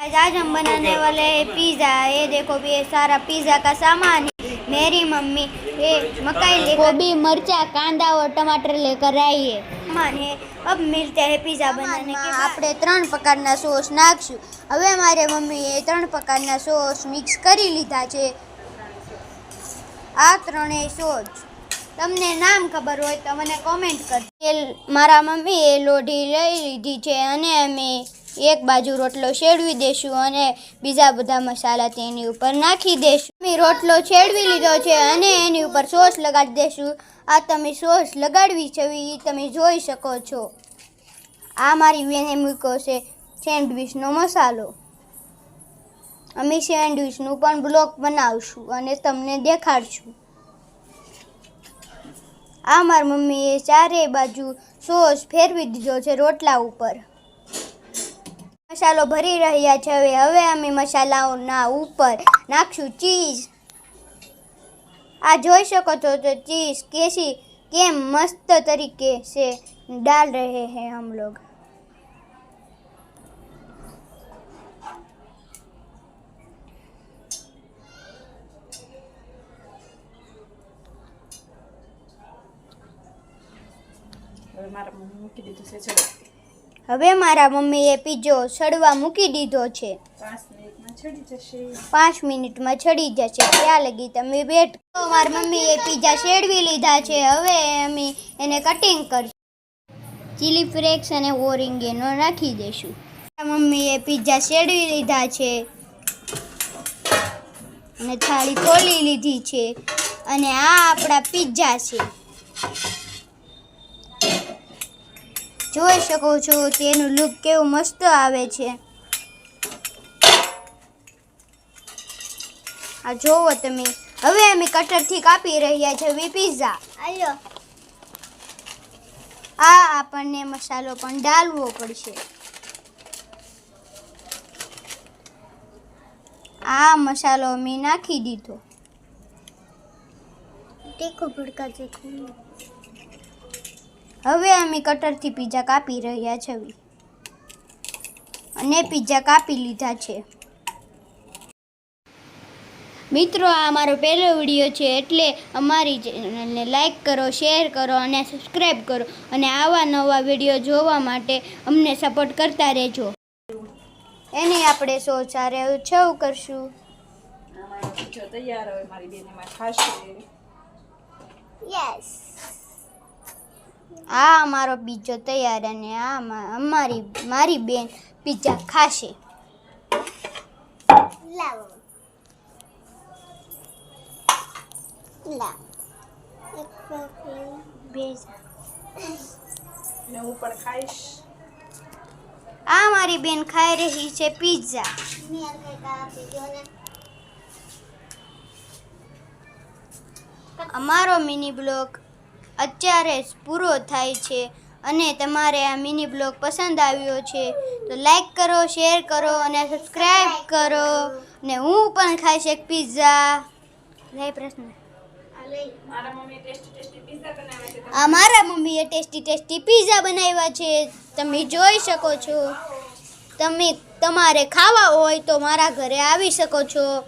आज हम बनाने वाले हैं पिज़्ज़ा। ये देखो ये सारा पिज़्ज़ा का सामान है। मेरी मम्मी ये मकई लेकर गोभी मरचा कांदा और टमाटर लेकर आई है सामान है। अब मिलते हैं पिज़्ज़ा बनाने के बाद આપણે 3 પ્રકારના સોસ નાખશું। હવે મારી મમ્મીએ 3 પ્રકારના સોસ મિક્સ કરી લીધા છે। આ ત્રણેય સોસ તમને નામ ખબર હોય તો મને કોમેન્ટ કરજો। મારા મમ્મીએ લોઢી લઈ લીધી છે અને અમે એક બાજુ રોટલો શેડવી દેશું અને બીજા બધા મસાલા તેની ઉપર નાખી દેશું। અમે રોટલો શેડવી લીધો છે અને એની ઉપર સોસ લગાડી દેશું। આ તમે સોસ લગાડવી છે એ તમે જોઈ શકો છો। આ મારી બેને મૂક્યો છે સેન્ડવિચનો મસાલો। અમે સેન્ડવિચનું પણ બ્લોગ બનાવશું અને તમને દેખાડશું। આ મારી મમ્મીએ ચારે બાજુ સોસ ફેરવી દીધો છે રોટલા ઉપર। મસાલો ભરી રહ્યા છે। હવે અમે મસાલાઓના ઉપર નાખશું ચીઝ। આ જોઈ શકો છો તો ચીઝ કેમ મસ્ત તરીકે से डाल रहे हैं हम लोग। હવે મારા મમ્મીએ પીઝો સડવા મૂકી દીધો છે। 5 મિનિટમાં છડી જશે। ત્યાં લગી તમે વેટ કરો। મારી મમ્મીએ પીઝા શેડવી લીધા છે। હવે અમે એને કટિંગ કરશું। ચીલી ફ્લેક્સ અને ઓરિગેનો નાખી દઈશું। મમ્મીએ પીઝા શેડવી લીધા છે અને થાળી ખોલી લીધી છે અને આ આપણા પીઝા છે। જોઈ શકો છો તેનું લુક કેવું મસ્ત આવે છે। આ જોવો તમે। હવે અમે કટરથી કાપી રહ્યા છે પિઝા। આ આપણને મસાલો પણ ડાલવો પડશે। આ મસાલો અમે નાખી દીધો। તીખું ભડકા જેવું। હવે અમે કટરથી પિઝા કાપી રહ્યા છે અને પિઝા કાપી લીધા છે। મિત્રો આ અમારો પહેલો વિડીયો છે એટલે અમારી ચેનલને લાઈક કરો, શેર કરો અને સબસ્ક્રાઈબ કરો અને આવા નવા વિડીયો જોવા માટે અમને સપોર્ટ કરતા રહેજો। એની આપણે સારે સર્વ કરશું। તૈયાર હવે મારી બેન એમાં ખાશે। યસ, આ અમારો પીઝો તૈયાર અને આ મારી બેન પીઝા ખાશે। લાવો હું પણ ખાઈશ। આ મારી બેન ખાઈ રહી છે પીઝા। અમારો મિની બ્લોગ અત્યારે જ પૂરો થાય છે અને તમારે આ મિની બ્લોગ પસંદ આવ્યો છે તો લાઈક કરો, શેર કરો અને સબસ્ક્રાઈબ કરો ને હું પણ ખાઈશ એક પિઝા। લઈ પ્રશ્ન મારા મમ્મીએ ટેસ્ટી પિઝા બનાવ્યા છે। તમે જોઈ શકો છો। તમારે ખાવા હોય તો મારા ઘરે આવી શકો છો।